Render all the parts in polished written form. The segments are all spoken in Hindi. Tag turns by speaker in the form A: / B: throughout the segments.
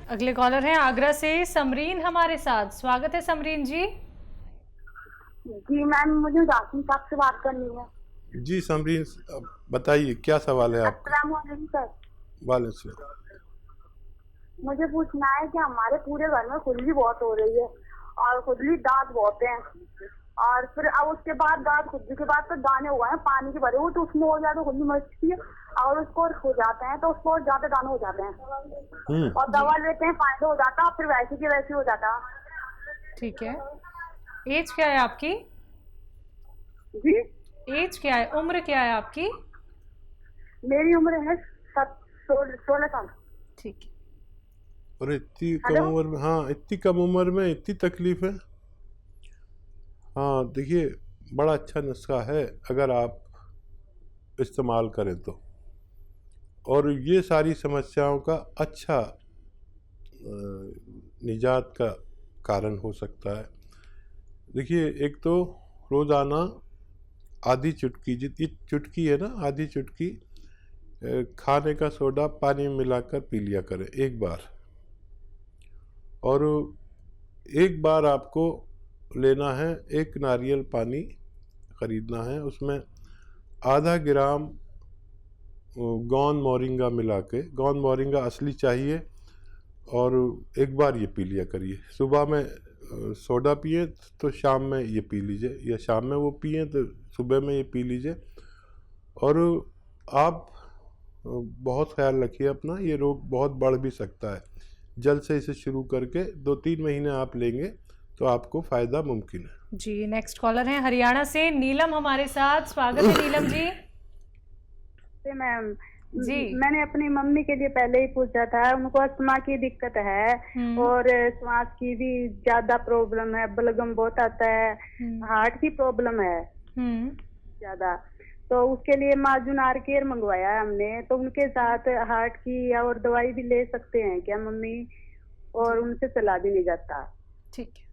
A: अगले कॉलर हैं आगरा से समरीन हमारे साथ। स्वागत है समरीन जी।
B: जी मैम, मुझे राशन साहब से बात करनी है।
C: जी समरीन, बताइए क्या सवाल है आपका।
B: अस्सलाम वालेकुम सर।
C: वालेकुम सलाम।
B: मुझे पूछना है कि हमारे पूरे घर में खुजली बहुत हो रही है और खुजली दांत बहुत हैं, और फिर अब उसके बाद दांत खुजली के बाद तो दाने हुए हैं पानी के भरे हुए, तो उसमें हो जाता खुजली मचती है और उसको हो जाते हैं तो उसको और ज्यादा दाने हो जाते हैं और दवा लेते हैं फायदा हो जाता है, फिर वैसे की वैसे हो जाता है।
A: ठीक है, एज क्या है आपकी?
B: जी
A: एज क्या है, उम्र क्या है आपकी?
B: मेरी उम्र है 16 साल।
A: ठीक है।
C: और इतनी कम उम्र में, हाँ इतनी कम उम्र में इतनी तकलीफ है। हाँ देखिए, बड़ा अच्छा नुस्खा है अगर आप इस्तेमाल करें तो, और ये सारी समस्याओं का अच्छा निजात का कारण हो सकता है। देखिए, एक तो रोज़ाना आधी चुटकी, जितनी चुटकी है ना, आधी चुटकी खाने का सोडा पानी में मिलाकर पी लिया करें एक बार। और एक बार आपको लेना है, एक नारियल पानी ख़रीदना है, उसमें आधा ग्राम गोंद मोरिंगा मिला के, गोंद मोरिंगा असली चाहिए, और एक बार ये पी लिया करिए। सुबह में सोडा पिए तो शाम में ये पी लीजिए, या शाम में वो पिए तो सुबह में ये पी लीजिए। और आप बहुत ख्याल रखिए अपना, ये रोग बहुत बढ़ भी सकता है। जल्द से इसे शुरू करके 2-3 महीने आप लेंगे तो आपको फ़ायदा मुमकिन है।
A: जी, नेक्स्ट कॉलर हैं हरियाणा से नीलम हमारे साथ। स्वागत है नीलम जी।
B: मैम
A: जी,
B: मैंने अपनी मम्मी के लिए पहले ही पूछा था, उनको अस्थमा की दिक्कत है और श्वास की भी ज्यादा प्रॉब्लम है, बलगम बहुत आता है, हार्ट की प्रॉब्लम है ज्यादा, तो उसके लिए माजून आर केयर मंगवाया है हमने। तो उनके साथ हार्ट की और दवाई भी ले सकते हैं क्या मम्मी, और उनसे चला भी नहीं जाता।
A: ठीक है।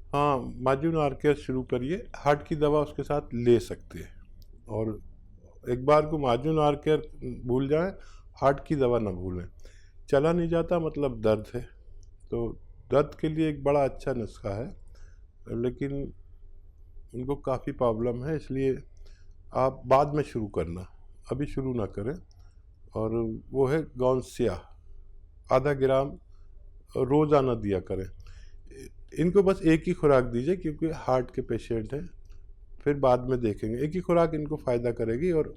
C: हाँ, माजून आर केयर शुरू करिए, हार्ट की दवा उसके साथ ले सकते हैं। और एक बार को माजून आर केयर भूल जाएं, हार्ट की दवा ना भूलें। चला नहीं जाता मतलब दर्द है, तो दर्द के लिए एक बड़ा अच्छा नुस्खा है, लेकिन उनको काफ़ी प्रॉब्लम है, इसलिए आप बाद में शुरू करना, अभी शुरू ना करें। और वो है गोंद स्याह, आधा ग्राम रोज़ाना दिया करें। इनको बस एक ही खुराक दीजिए क्योंकि हार्ट के पेशेंट हैं, फिर बाद में देखेंगे। एक ही खुराक इनको फ़ायदा करेगी। और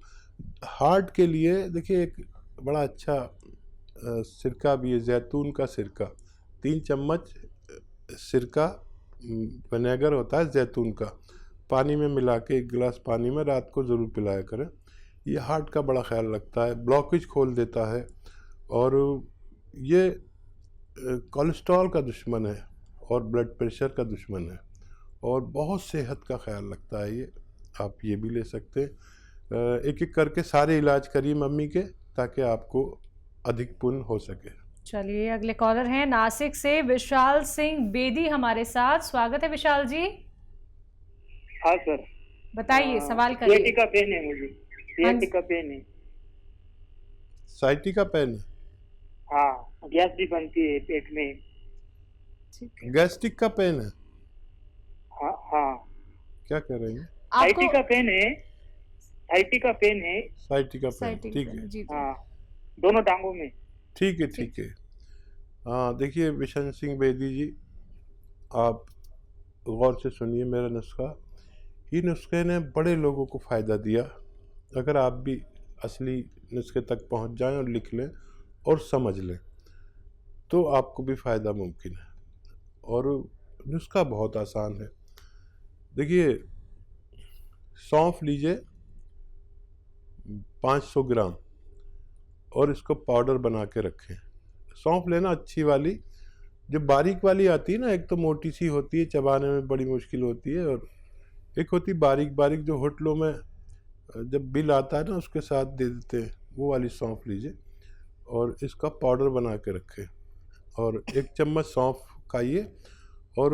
C: हार्ट के लिए देखिए, एक बड़ा अच्छा सिरका भी है, जैतून का सिरका। 3 चम्मच सिरका, विनेगर होता है जैतून का, पानी में मिला के 1 गिलास पानी में रात को ज़रूर पिलाया करें। ये हार्ट का बड़ा ख्याल रखता है, ब्लॉकेज खोल देता है, और ये कोलेस्ट्रॉल का दुश्मन है और ब्लड प्रेशर का दुश्मन है, और बहुत सेहत का ख्याल रखता है ये। आप ये भी ले सकते हैं। एक एक करके सारे इलाज करिए मम्मी के, ताकि आपको अधिक पुण्य हो सके।
A: चलिए, अगले कॉलर हैं नासिक से विशाल सिंह बेदी हमारे साथ। स्वागत है विशाल जी।
D: हाँ सर,
A: बताइए, सवाल करिए।
D: सियाटिका पेन है मुझे, सियाटिका पेन है।
C: साइटिका पेन है?
D: हाँ, गैस भी बनती है पेट में।
C: गैस्ट्रिक का पेन है?
D: हाँ हाँ।
C: क्या कह रहे हैं?
D: साइटिका पेन है, साइटिका पेन है।
C: साइटिका पेन, ठीक है।
A: जी,
D: हाँ, दोनों टांगों में।
C: ठीक है, ठीक है। हाँ देखिए विशन सिंह बेदी जी, आप गौर से सुनिए मेरा नुस्खा। ये नुस्खे ने बड़े लोगों को फ़ायदा दिया। अगर आप भी असली नुस्खे तक पहुंच जाएं और लिख लें और समझ लें तो आपको भी फ़ायदा मुमकिन है। और नुस्खा बहुत आसान है। देखिए, सौंफ लीजिए 500 ग्राम और इसको पाउडर बना के रखें। सौंफ लेना अच्छी वाली, जो बारीक वाली आती है ना, एक तो मोटी सी होती है, चबाने में बड़ी मुश्किल होती है, और एक होती बारीक बारीक जो होटलों में जब बिल आता है ना उसके साथ दे देते हैं, वो वाली सौंफ लीजिए और इसका पाउडर बना के रखें। और 1 चम्मच सौंफ खाइए। और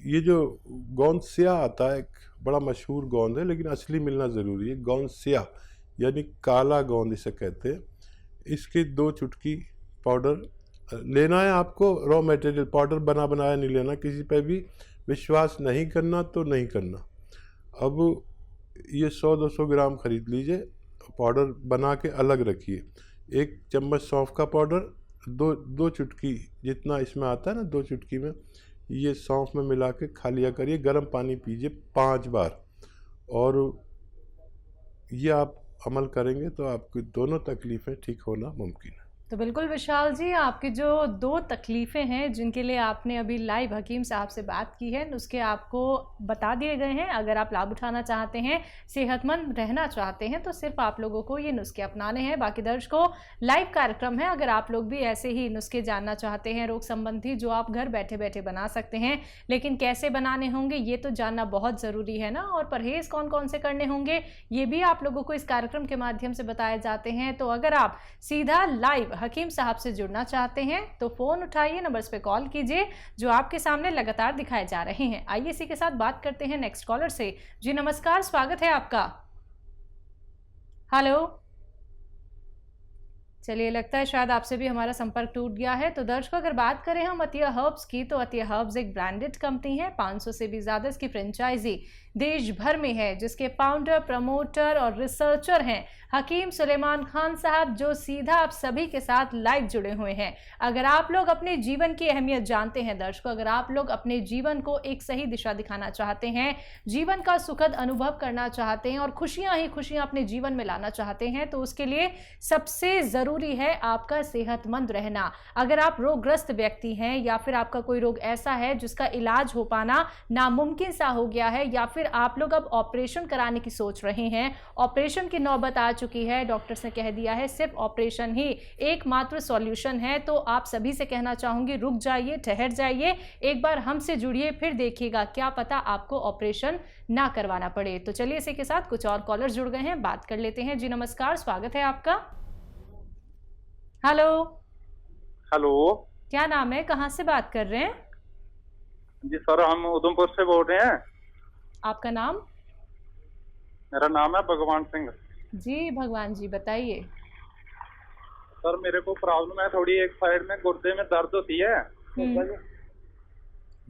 C: ये जो गोंद स्याह आता है, एक बड़ा मशहूर गोंद है, लेकिन असली मिलना ज़रूरी है। गोंद स्याह यानी काला गोंद इसे कहते हैं। इसकी 2 चुटकी पाउडर लेना है आपको। रॉ मटेरियल पाउडर बना बनाया नहीं लेना, किसी पे भी विश्वास नहीं करना तो नहीं करना। अब ये 100-200 ग्राम खरीद लीजिए, पाउडर बना के अलग रखिए। 1 चम्मच सौंफ का पाउडर, दो चुटकी जितना इसमें आता है ना, 2 चुटकी में ये सौंफ में मिला के खा लिया करिए। गर्म पानी पीजिए 5 बार, और ये आप अमल करेंगे तो आपकी दोनों तकलीफ़ें ठीक होना मुमकिन है।
A: तो बिल्कुल विशाल जी, आपकी जो 2 तकलीफ़ें हैं जिनके लिए आपने अभी लाइव हकीम साहब से बात की है, नुस्खे आपको बता दिए गए हैं। अगर आप लाभ उठाना चाहते हैं, सेहतमंद रहना चाहते हैं, तो सिर्फ आप लोगों को ये नुस्खे अपनाने हैं। बाकी दर्शकों, लाइव कार्यक्रम है, अगर आप लोग भी ऐसे ही नुस्खे जानना चाहते हैं रोग संबंधी, जो आप घर बैठे बैठे बना सकते हैं, लेकिन कैसे बनाने होंगे ये तो जानना बहुत ज़रूरी है ना, और परहेज़ कौन कौन से करने होंगे ये भी आप लोगों को इस कार्यक्रम के माध्यम से बताए जाते हैं। तो अगर आप सीधा लाइव हकीम साहब से जुड़ना चाहते हैं तो फ़ोन उठाइए, नंबर्स पे कॉल कीजिए जो आपके सामने लगातार दिखाए जा रहे हैं। आइए इसी के साथ बात करते हैं नेक्स्ट कॉलर से। जी नमस्कार, स्वागत है आपका। हेलो, चलिए लगता है शायद आपसे भी हमारा संपर्क टूट गया है। तो दर्शकों, अगर बात करें हम अतिया हर्ब्स की, तो अतिया हर्ब्स एक ब्रांडेड कंपनी है। 500 से भी ज़्यादा इसकी फ्रेंचाइजी देश भर में है, जिसके फाउंडर, प्रमोटर और रिसर्चर हैं हकीम सुलेमान खान साहब, जो सीधा आप सभी के साथ लाइव जुड़े हुए हैं। अगर आप लोग अपने जीवन की अहमियत जानते हैं दर्शकों, अगर आप लोग अपने जीवन को एक सही दिशा दिखाना चाहते हैं, जीवन का सुखद अनुभव करना चाहते हैं और खुशियां ही खुशियां अपने जीवन में लाना चाहते हैं, तो उसके लिए सबसे ज़रूरी है आपका सेहतमंद रहना। अगर आप रोगग्रस्त व्यक्ति हैं या फिर आपका कोई रोग ऐसा है जिसका इलाज हो पाना नामुमकिन सा हो गया है, या फिर आप लोग अब ऑपरेशन कराने की सोच रहे हैं, ऑपरेशन की नौबत आ चुकी है, डॉक्टर्स ने कह दिया है सिर्फ ऑपरेशन ही एकमात्र सॉल्यूशन है, तो आप सभी से कहना चाहूंगी रुक जाइए, ठहर जाइए, एक बार हमसे जुड़िए, फिर देखिएगा क्या पता आपको ऑपरेशन ना करवाना पड़े। तो चलिए इसी के साथ कुछ और कॉलर जुड़ गए हैं, बात कर लेते हैं। जी नमस्कार, स्वागत है आपका। हेलो।
E: हेलो,
A: क्या नाम है, कहाँ से बात कर रहे हैं?
E: जी सर, हम उधमपुर से बोल रहे हैं।
A: आपका नाम?
E: मेरा नाम है भगवान सिंह।
A: जी भगवान जी, बताइए।
E: सर मेरे को प्रॉब्लम है थोड़ी, एक साइड में गुर्दे में दर्द होती है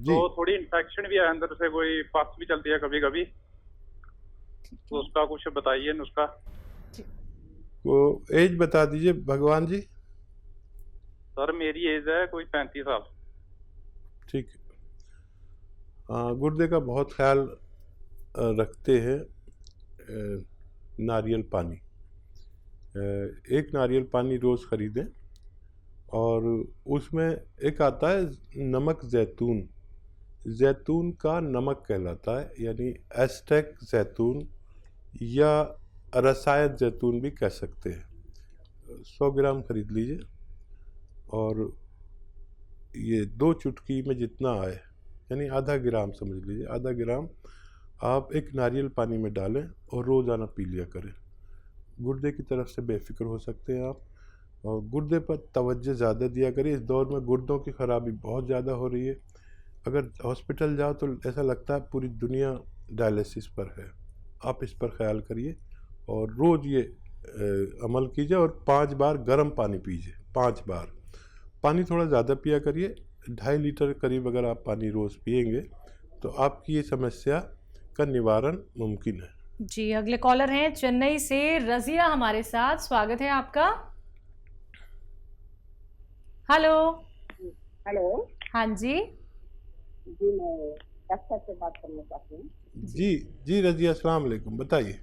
E: तो थोड़ी इन्फेक्शन भी है अंदर से, कोई पस भी चलती है कभी कभी, तो उसका कुछ बताइए नुस्खा।
C: वो एज बता दीजिए भगवान जी।
E: सर मेरी एज है कोई 35 साल।
C: ठीक है। गुर्दे का बहुत ख्याल रखते हैं नारियल पानी। एक नारियल पानी रोज़ ख़रीदें, और उसमें एक आता है नमक जैतून, जैतून का नमक कहलाता है, यानी एस्टेक जैतून या रसायन जैतून भी कह सकते हैं। 100 ग्राम खरीद लीजिए, और ये 2 चुटकी में जितना आए, यानी आधा ग्राम समझ लीजिए, आधा ग्राम आप एक नारियल पानी में डालें और रोज़ाना पी लिया करें। गुर्दे की तरफ से बेफिक्र हो सकते हैं आप, और गुर्दे पर तवज्जो ज़्यादा दिया करें। इस दौर में गुर्दों की ख़राबी बहुत ज़्यादा हो रही है। अगर हॉस्पिटल जाओ तो ऐसा लगता है पूरी दुनिया डायलिसिस पर है। आप इस पर ख्याल करिए और रोज़ ये अमल कीजिए, और 5 बार गर्म पानी पीजिए। 5 बार पानी थोड़ा ज़्यादा पिया करिए, 2.5 लीटर करीब अगर आप पानी रोज़ पिएंगे तो आपकी ये समस्या का निवारण मुमकिन है।
A: जी अगले कॉलर हैं चेन्नई से रजिया हमारे साथ, स्वागत है आपका। हेलो।
B: हेलो।
A: हाँ जी।
B: जी मैं डॉक्टर से बात करना चाहती हूँ।
C: जी रजिया, अस्सलाम वालेकुम, बताइए।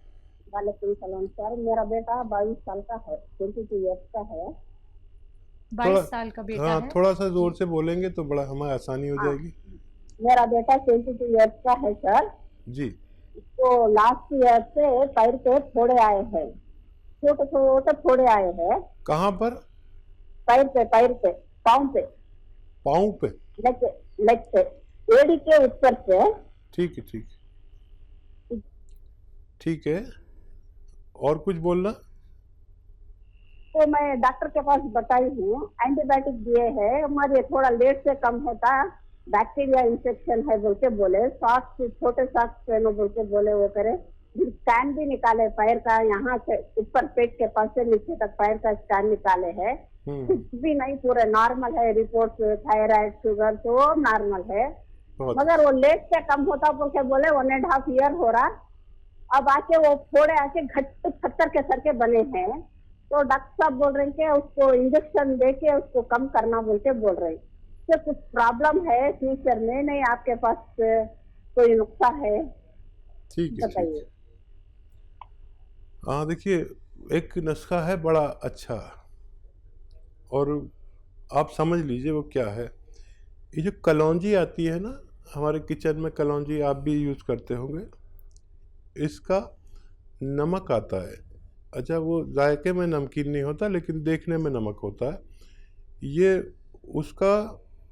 B: वालेकुम सलाम सर, मेरा बेटा 22 साल का है, 22 ईयर्स का है।
A: 22 साल का बेटा
C: हाँ,
A: है।
C: थोड़ा सा जोर से बोलेंगे तो बड़ा हमें आसानी हो जाएगी।
B: मेरा बेटा 22 ईयर्स का है सर
C: जी।
B: तो लास्ट ईयर से पैर पे फोड़े आए हैं, छोटे छोटे फोड़े आए हैं।
C: कहाँ पर?
B: पैर पे, पाँव पे।
C: पाँव पे?
B: लेग पे, एड़ी के ऊपर से।
C: ठीक है, ठीक है। और कुछ बोलना?
B: तो मैं डॉक्टर के पास बताई हूँ, एंटीबायोटिक दिए हैं, हमारे थोड़ा लेट से कम होता, बैक्टीरिया इंफेक्शन है बोल के बोले, सॉक्स छोटे सॉक्स पहनो बोल के बोले, वो करे। स्कैन भी निकाले पैर का, यहाँ से ऊपर पेट के पास से नीचे तक पैर का स्कैन निकाले है, कुछ भी नहीं, पूरा नॉर्मल है, रिपोर्ट थायराइड शुगर तो नॉर्मल है, मगर वो लेट से कम होता बोल के बोले 1.5 ईयर हो रहा। अब आके वो फोड़े आके घट पत्थर के सर के बने हैं, तो डॉक्टर साहब बोल रहे हैं कि उसको इंजेक्शन दे के उसको कम करना बोल के बोल रहे हैं। तो कुछ प्रॉब्लम है फ्यूचर में? नहीं आपके पास कोई नुस्खा है?
C: ठीक है,
B: बताइए।
C: हाँ देखिए, एक नुस्खा है बड़ा अच्छा, और आप समझ लीजिए वो क्या है। ये जो कलौंजी आती है ना, हमारे किचन में कलौंजी आप भी यूज़ करते होंगे, इसका नमक आता है। अच्छा, वो जायके में नमकीन नहीं होता लेकिन देखने में नमक होता है। ये उसका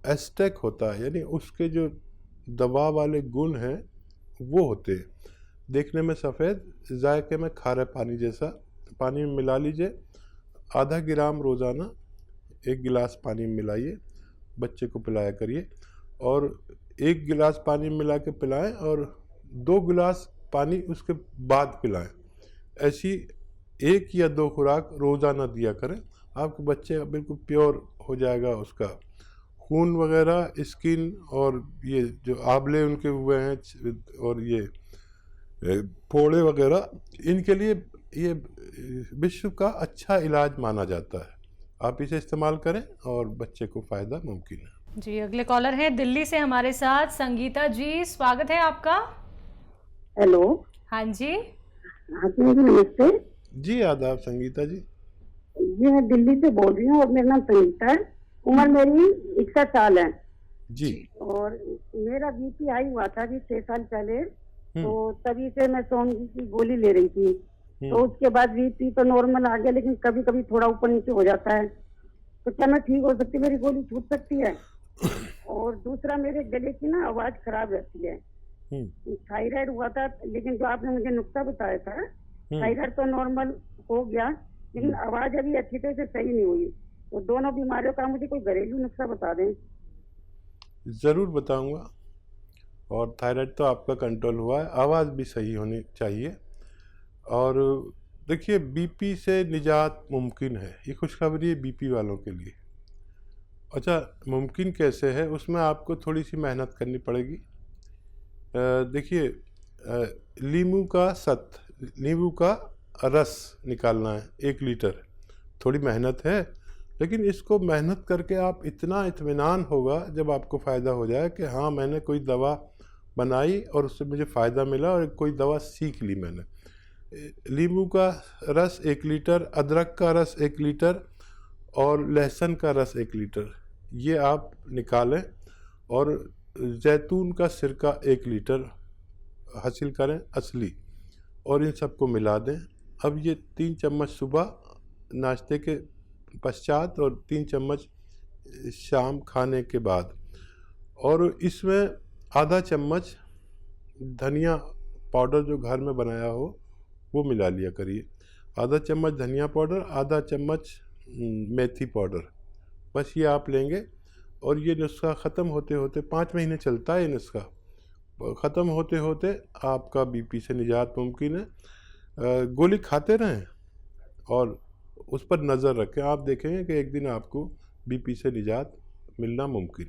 C: एस्टेक होता है, यानी उसके जो दवा वाले गुण हैं वो होते हैं। देखने में सफ़ेद, जायके में खारे पानी जैसा। पानी में मिला लीजिए, आधा ग्राम रोज़ाना 1 गिलास पानी में मिलाइए, बच्चे को पिलाया करिए। और 1 गिलास पानी में मिला के पिलाएं और 2 गिलास पानी उसके बाद पिलाएं। ऐसी 1 या 2 खुराक रोज़ाना दिया करें, आपके बच्चे बिल्कुल प्योर हो जाएगा। उसका खून वगैरह, स्किन और ये जो आंवले उनके हुए हैं और ये फोड़े वगैरह, इनके लिए ये विश्व का अच्छा इलाज माना जाता है। आप इसे इस्तेमाल करें और बच्चे को फ़ायदा मुमकिन है।
A: जी, अगले कॉलर हैं दिल्ली से हमारे साथ संगीता जी, स्वागत है आपका।
B: हेलो।
A: हाँ जी।
B: हाँ जी, नमस्ते
C: जी आदाब संगीता जी।
B: जी मैं दिल्ली से बोल रही हूँ और मेरा नाम संगीता है। उम्र मेरी 61 साल है
C: जी।
B: और मेरा बीपी हाई हुआ था अभी 6 साल पहले, तो तभी से मैं सोमजी की गोली ले रही थी। तो उसके बाद बीपी तो नॉर्मल आ गया, लेकिन कभी कभी थोड़ा ऊपर नीचे हो जाता है। तो क्या मैं ठीक हो सकती, मेरी गोली छूट सकती है? और दूसरा, मेरे गले की ना आवाज खराब रहती है। थायराइड हुआ था, लेकिन जो आपने मुझे नुस्खा बताया था, थायराइड तो नॉर्मल हो गया, लेकिन आवाज अभी अच्छी तरह से सही नहीं हुई। तो दोनों बीमारियों का मुझे कोई घरेलू नुस्खा बता दें।
C: ज़रूर बताऊंगा। और थायराइड तो आपका कंट्रोल हुआ है, आवाज़ भी सही होनी चाहिए। और देखिए, बीपी से निजात मुमकिन है, ये खुशखबरी है बीपी वालों के लिए। अच्छा, मुमकिन कैसे है? उसमें आपको थोड़ी सी मेहनत करनी पड़ेगी। देखिए, नींबू का रस निकालना है 1 लीटर। थोड़ी मेहनत है, लेकिन इसको मेहनत करके आप इतना इत्मीनान होगा जब आपको फ़ायदा हो जाए कि हाँ मैंने कोई दवा बनाई और उससे मुझे फ़ायदा मिला और कोई दवा सीख ली मैंने। नींबू का रस 1 लीटर, अदरक का रस 1 लीटर और लहसुन का रस 1 लीटर, ये आप निकालें। और जैतून का सिरका 1 लीटर हासिल करें असली, और इन सबको मिला दें। अब ये 3 चम्मच सुबह नाश्ते के पश्चात और 3 चम्मच शाम खाने के बाद, और इसमें आधा चम्मच धनिया पाउडर जो घर में बनाया हो वो मिला लिया करिए। आधा चम्मच धनिया पाउडर, आधा चम्मच मेथी पाउडर, बस ये आप लेंगे। और ये नुस्खा ख़त्म होते होते 5 महीने चलता है। ये नुस्खा ख़त्म होते होते आपका बीपी से निजात मुमकिन है। गोली खाते रहें और उस पर नज़र रखें, आप देखेंगे कि एक दिन आपको बीपी से निजात मिलना मुमकिन है।